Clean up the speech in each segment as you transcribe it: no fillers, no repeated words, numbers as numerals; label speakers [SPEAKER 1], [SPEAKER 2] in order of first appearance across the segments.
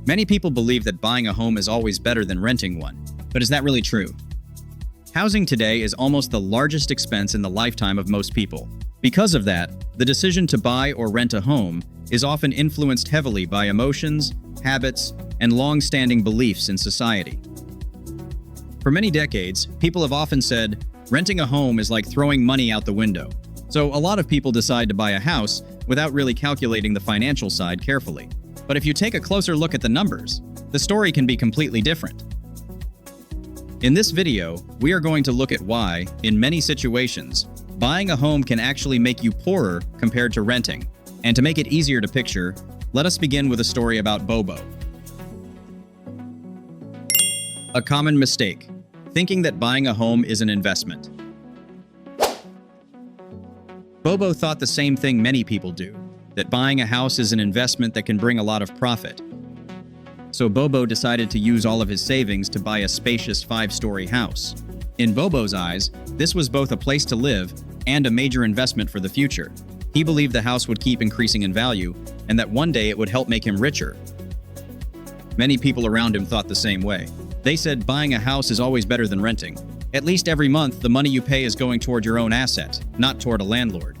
[SPEAKER 1] Many people believe that buying a home is always better than renting one. But is that really true? Housing today is almost the largest expense in the lifetime of most people. Because of that, the decision to buy or rent a home is often influenced heavily by emotions, habits, and long-standing beliefs in society. For many decades, people have often said, renting a home is like throwing money out the window. So a lot of people decide to buy a house without really calculating the financial side carefully. But if you take a closer look at the numbers, the story can be completely different. In this video, we are going to look at why, in many situations, buying a home can actually make you poorer compared to renting. And to make it easier to picture, let us begin with a story about Bobo. A common mistake: thinking that buying a home is an investment. Bobo thought the same thing many people do, that buying a house is an investment that can bring a lot of profit. So Bobo decided to use all of his savings to buy a spacious 5-story house. In Bobo's eyes, this was both a place to live and a major investment for the future. He believed the house would keep increasing in value and that one day it would help make him richer. Many people around him thought the same way. They said buying a house is always better than renting. At least every month, the money you pay is going toward your own asset, not toward a landlord.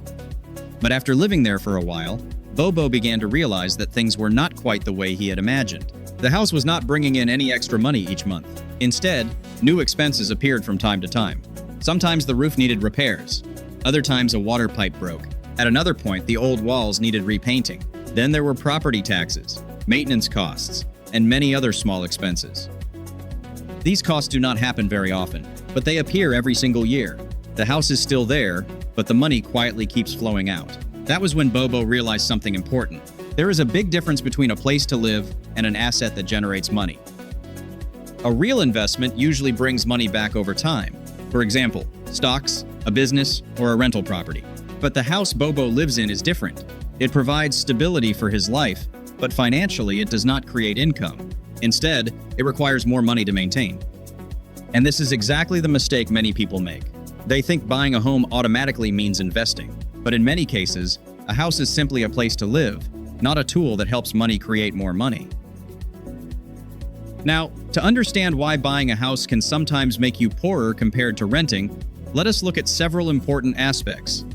[SPEAKER 1] But after living there for a while, Bobo began to realize that things were not quite the way he had imagined. The house was not bringing in any extra money each month. Instead, new expenses appeared from time to time. Sometimes the roof needed repairs. Other times a water pipe broke. At another point, the old walls needed repainting. Then there were property taxes, maintenance costs, and many other small expenses. These costs do not happen very often, but they appear every single year. The house is still there, but the money quietly keeps flowing out. That was when Bobo realized something important. There is a big difference between a place to live and an asset that generates money. A real investment usually brings money back over time. For example, stocks, a business, or a rental property. But the house Bobo lives in is different. It provides stability for his life, but financially it does not create income. Instead, it requires more money to maintain. And this is exactly the mistake many people make. They think buying a home automatically means investing. But in many cases, a house is simply a place to live, not a tool that helps money create more money. Now, to understand why buying a house can sometimes make you poorer compared to renting, let us look at several important aspects.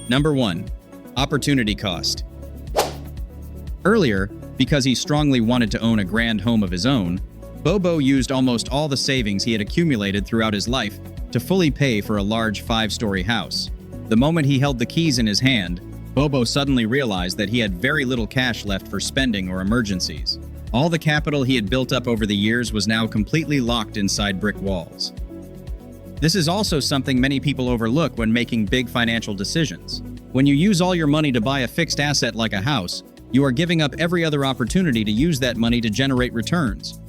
[SPEAKER 1] Number 1. Opportunity cost. Earlier, because he strongly wanted to own a grand home of his own, Bobo used almost all the savings he had accumulated throughout his life to fully pay for a large 5-story house. The moment he held the keys in his hand, Bobo suddenly realized that he had very little cash left for spending or emergencies. All the capital he had built up over the years was now completely locked inside brick walls. This is also something many people overlook when making big financial decisions. When you use all your money to buy a fixed asset like a house, you are giving up every other opportunity to use that money to generate returns.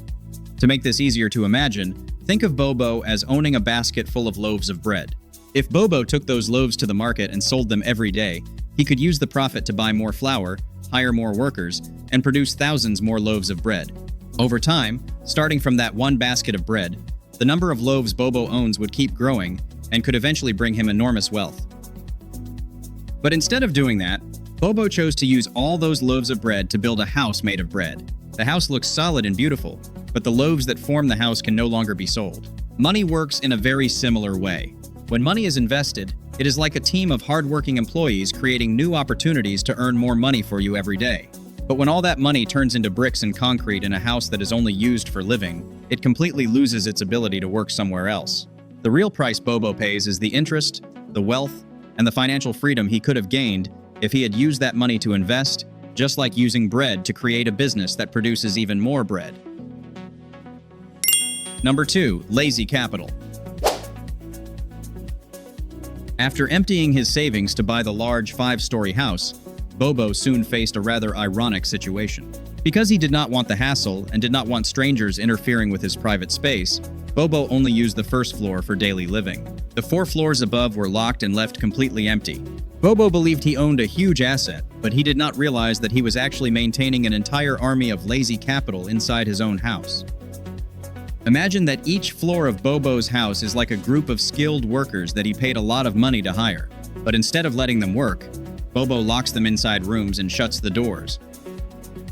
[SPEAKER 1] To make this easier to imagine, think of Bobo as owning a basket full of loaves of bread. If Bobo took those loaves to the market and sold them every day, he could use the profit to buy more flour, hire more workers, and produce thousands more loaves of bread. Over time, starting from that one basket of bread, the number of loaves Bobo owns would keep growing and could eventually bring him enormous wealth. But instead of doing that, Bobo chose to use all those loaves of bread to build a house made of bread. The house looks solid and beautiful, but the loaves that form the house can no longer be sold. Money works in a very similar way. When money is invested, it is like a team of hardworking employees creating new opportunities to earn more money for you every day. But when all that money turns into bricks and concrete in a house that is only used for living, it completely loses its ability to work somewhere else. The real price Bobo pays is the interest, the wealth, and the financial freedom he could have gained if he had used that money to invest, just like using bread to create a business that produces even more bread. Number 2. Lazy capital. After emptying his savings to buy the large 5-story house, Bobo soon faced a rather ironic situation. Because he did not want the hassle and did not want strangers interfering with his private space, Bobo only used the first floor for daily living. The 4 floors above were locked and left completely empty. Bobo believed he owned a huge asset, but he did not realize that he was actually maintaining an entire army of lazy capital inside his own house. Imagine that each floor of Bobo's house is like a group of skilled workers that he paid a lot of money to hire. But instead of letting them work, Bobo locks them inside rooms and shuts the doors.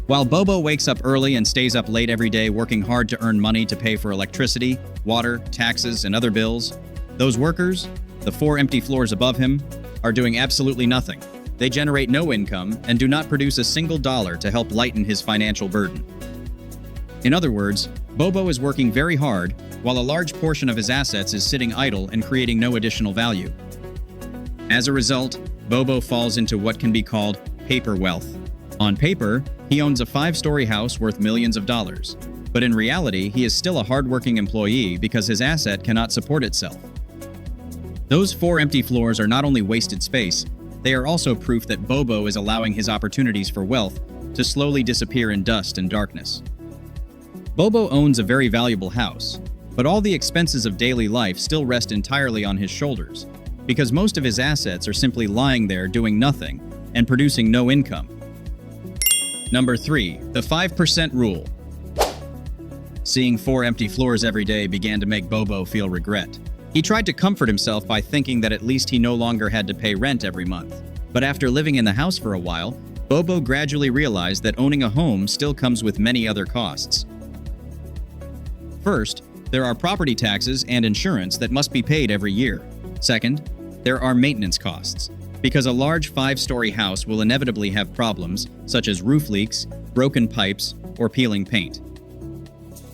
[SPEAKER 1] While Bobo wakes up early and stays up late every day working hard to earn money to pay for electricity, water, taxes, and other bills, those workers, the 4 empty floors above him, are doing absolutely nothing. They generate no income and do not produce a single dollar to help lighten his financial burden. In other words, Bobo is working very hard, while a large portion of his assets is sitting idle and creating no additional value. As a result, Bobo falls into what can be called paper wealth. On paper, he owns a 5-story house worth millions of dollars, but in reality, he is still a hardworking employee because his asset cannot support itself. Those 4 empty floors are not only wasted space, they are also proof that Bobo is allowing his opportunities for wealth to slowly disappear in dust and darkness. Bobo owns a very valuable house, but all the expenses of daily life still rest entirely on his shoulders, because most of his assets are simply lying there doing nothing and producing no income. Number 3. The 5% rule. Seeing 4 empty floors every day began to make Bobo feel regret. He tried to comfort himself by thinking that at least he no longer had to pay rent every month. But after living in the house for a while, Bobo gradually realized that owning a home still comes with many other costs. First, there are property taxes and insurance that must be paid every year. Second, there are maintenance costs, because a large 5-story house will inevitably have problems such as roof leaks, broken pipes, or peeling paint.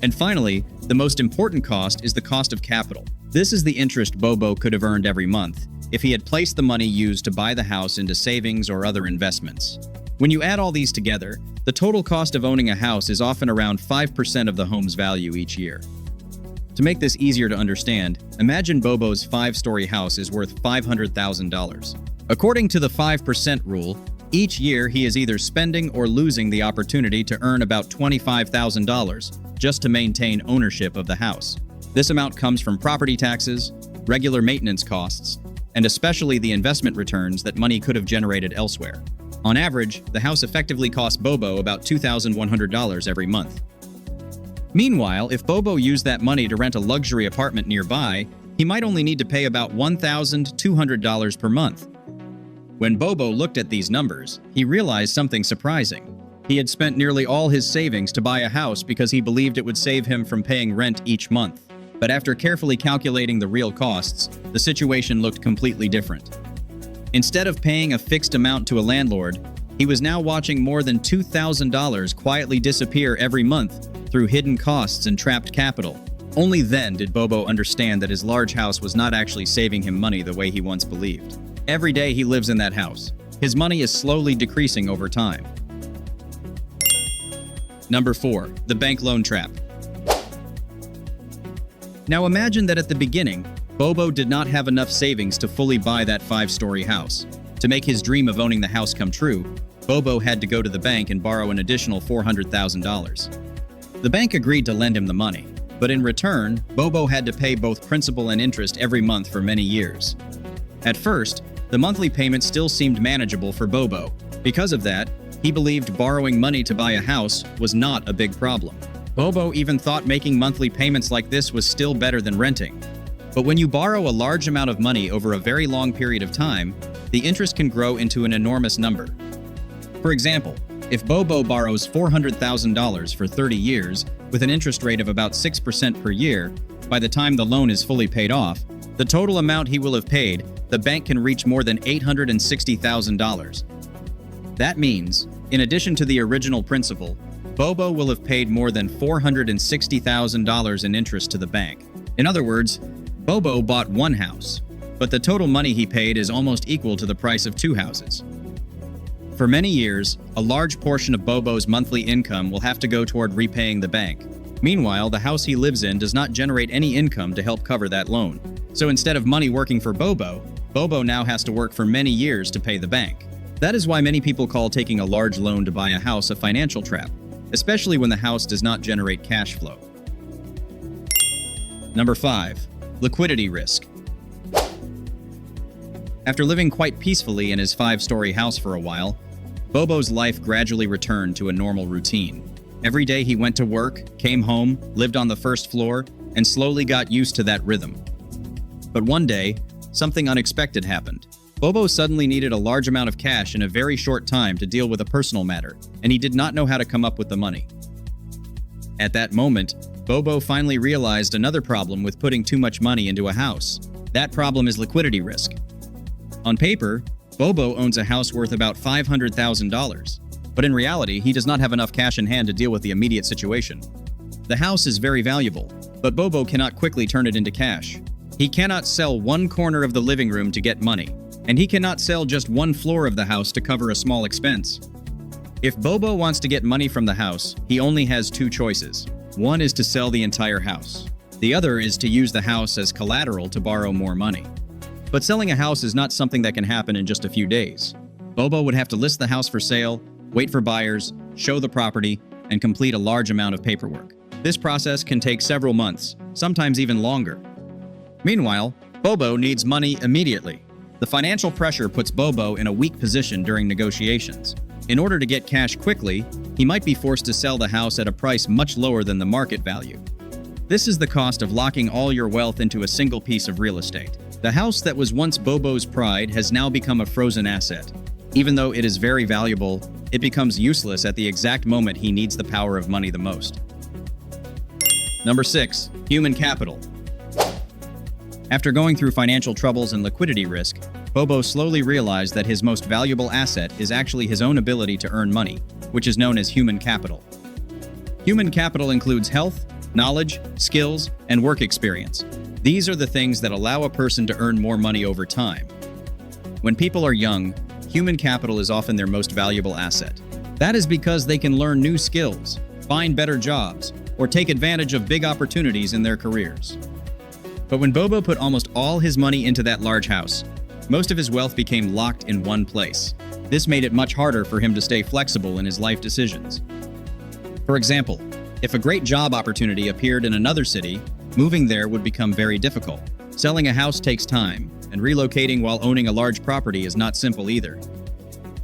[SPEAKER 1] And finally, the most important cost is the cost of capital. This is the interest Bobo could have earned every month if he had placed the money used to buy the house into savings or other investments. When you add all these together, the total cost of owning a house is often around 5% of the home's value each year. To make this easier to understand, imagine Bobo's 5-story house is worth $500,000. According to the 5% rule, each year he is either spending or losing the opportunity to earn about $25,000 just to maintain ownership of the house. This amount comes from property taxes, regular maintenance costs, and especially the investment returns that money could have generated elsewhere. On average, the house effectively costs Bobo about $2,100 every month. Meanwhile, if Bobo used that money to rent a luxury apartment nearby, he might only need to pay about $1,200 per month. When Bobo looked at these numbers, he realized something surprising. He had spent nearly all his savings to buy a house because he believed it would save him from paying rent each month. But after carefully calculating the real costs, the situation looked completely different. Instead of paying a fixed amount to a landlord, he was now watching more than $2,000 quietly disappear every month through hidden costs and trapped capital. Only then did Bobo understand that his large house was not actually saving him money the way he once believed. Every day he lives in that house, his money is slowly decreasing over time. Number 4. The bank loan trap. Now imagine that at the beginning, Bobo did not have enough savings to fully buy that 5-story house. To make his dream of owning the house come true, Bobo had to go to the bank and borrow an additional $400,000. The bank agreed to lend him the money, but in return, Bobo had to pay both principal and interest every month for many years. At first, the monthly payment still seemed manageable for Bobo. Because of that, he believed borrowing money to buy a house was not a big problem. Bobo even thought making monthly payments like this was still better than renting. But when you borrow a large amount of money over a very long period of time, the interest can grow into an enormous number. For example, if Bobo borrows $400,000 for 30 years with an interest rate of about 6% per year, by the time the loan is fully paid off, the total amount he will have paid, the bank can reach more than $860,000. That means, in addition to the original principal, Bobo will have paid more than $460,000 in interest to the bank. In other words, Bobo bought one house, but the total money he paid is almost equal to the price of 2 houses. For many years, a large portion of Bobo's monthly income will have to go toward repaying the bank. Meanwhile, the house he lives in does not generate any income to help cover that loan. So instead of money working for Bobo, Bobo now has to work for many years to pay the bank. That is why many people call taking a large loan to buy a house a financial trap, especially when the house does not generate cash flow. Number 5. Liquidity risk. After living quite peacefully in his 5-story house for a while, Bobo's life gradually returned to a normal routine. Every day he went to work, came home, lived on the first floor, and slowly got used to that rhythm. But one day, something unexpected happened. Bobo suddenly needed a large amount of cash in a very short time to deal with a personal matter, and he did not know how to come up with the money. At that moment, Bobo finally realized another problem with putting too much money into a house. That problem is liquidity risk. On paper, Bobo owns a house worth about $500,000, but in reality, he does not have enough cash in hand to deal with the immediate situation. The house is very valuable, but Bobo cannot quickly turn it into cash. He cannot sell one corner of the living room to get money, and he cannot sell just one floor of the house to cover a small expense. If Bobo wants to get money from the house, he only has two choices. One is to sell the entire house. The other is to use the house as collateral to borrow more money. But selling a house is not something that can happen in just a few days. Bobo would have to list the house for sale, wait for buyers, show the property, and complete a large amount of paperwork. This process can take several months, sometimes even longer. Meanwhile, Bobo needs money immediately. The financial pressure puts Bobo in a weak position during negotiations. In order to get cash quickly, he might be forced to sell the house at a price much lower than the market value. This is the cost of locking all your wealth into a single piece of real estate. The house that was once Bobo's pride has now become a frozen asset. Even though it is very valuable, it becomes useless at the exact moment he needs the power of money the most. Number 6. Human capital. After going through financial troubles and liquidity risk, Bobo slowly realized that his most valuable asset is actually his own ability to earn money, which is known as human capital. Human capital includes health, knowledge, skills, and work experience. These are the things that allow a person to earn more money over time. When people are young, human capital is often their most valuable asset. That is because they can learn new skills, find better jobs, or take advantage of big opportunities in their careers. But when Bobo put almost all his money into that large house, most of his wealth became locked in one place. This made it much harder for him to stay flexible in his life decisions. For example, if a great job opportunity appeared in another city, moving there would become very difficult. Selling a house takes time, and relocating while owning a large property is not simple either.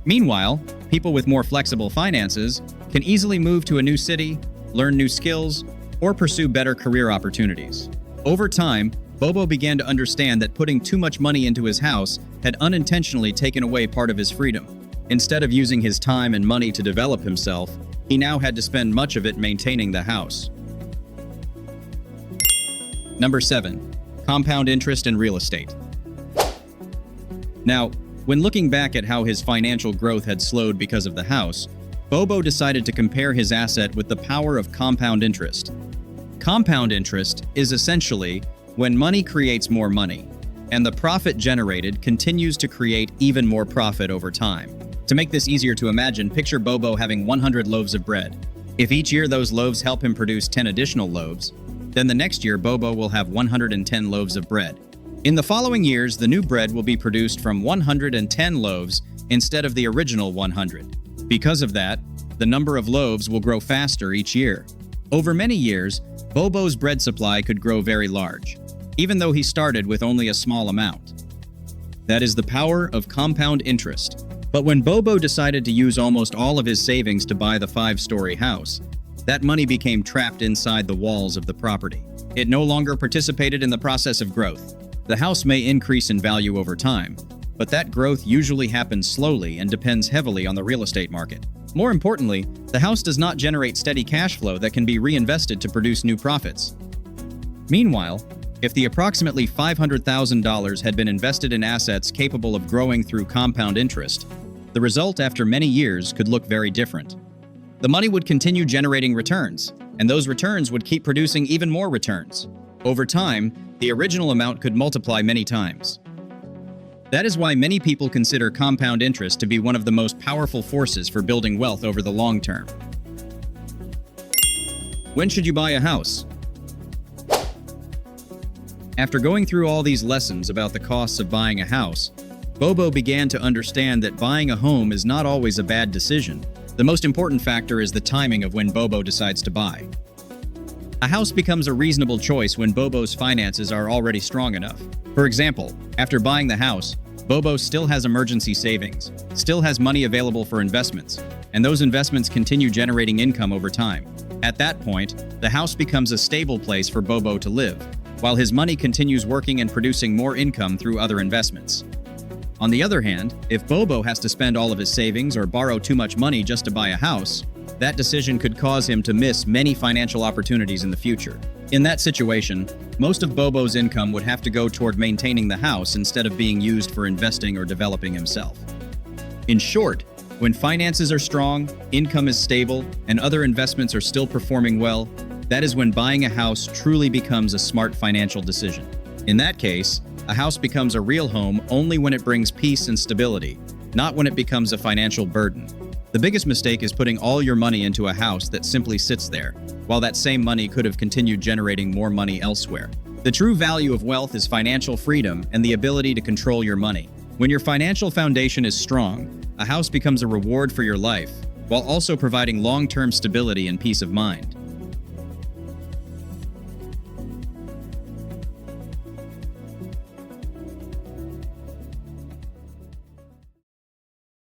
[SPEAKER 1] Meanwhile, people with more flexible finances can easily move to a new city, learn new skills, or pursue better career opportunities. Over time, Bobo began to understand that putting too much money into his house had unintentionally taken away part of his freedom. Instead of using his time and money to develop himself, he now had to spend much of it maintaining the house. Number 7. Compound interest in real estate. Now, when looking back at how his financial growth had slowed because of the house, Bobo decided to compare his asset with the power of compound interest. Compound interest is essentially when money creates more money, and the profit generated continues to create even more profit over time. To make this easier to imagine, picture Bobo having 100 loaves of bread. If each year those loaves help him produce 10 additional loaves, then the next year Bobo will have 110 loaves of bread. In the following years, the new bread will be produced from 110 loaves instead of the original 100. Because of that, the number of loaves will grow faster each year. Over many years, Bobo's bread supply could grow very large, even though he started with only a small amount. That is the power of compound interest. But when Bobo decided to use almost all of his savings to buy the 5-story house, that money became trapped inside the walls of the property. It no longer participated in the process of growth. The house may increase in value over time, but that growth usually happens slowly and depends heavily on the real estate market. More importantly, the house does not generate steady cash flow that can be reinvested to produce new profits. Meanwhile, if the approximately $500,000 had been invested in assets capable of growing through compound interest, the result after many years could look very different. The money would continue generating returns, and those returns would keep producing even more returns. Over time, the original amount could multiply many times. That is why many people consider compound interest to be one of the most powerful forces for building wealth over the long term. When should you buy a house? After going through all these lessons about the costs of buying a house, Bobo began to understand that buying a home is not always a bad decision. The most important factor is the timing of when Bobo decides to buy. A house becomes a reasonable choice when Bobo's finances are already strong enough. For example, after buying the house, Bobo still has emergency savings, still has money available for investments, and those investments continue generating income over time. At that point, the house becomes a stable place for Bobo to live, while his money continues working and producing more income through other investments. On the other hand, if Bobo has to spend all of his savings or borrow too much money just to buy a house, that decision could cause him to miss many financial opportunities in the future. In that situation, most of Bobo's income would have to go toward maintaining the house instead of being used for investing or developing himself. In short, when finances are strong, income is stable, and other investments are still performing well, that is when buying a house truly becomes a smart financial decision. In that case, a house becomes a real home only when it brings peace and stability, not when it becomes a financial burden. The biggest mistake is putting all your money into a house that simply sits there, while that same money could have continued generating more money elsewhere. The true value of wealth is financial freedom and the ability to control your money. When your financial foundation is strong, a house becomes a reward for your life, while also providing long-term stability and peace of mind.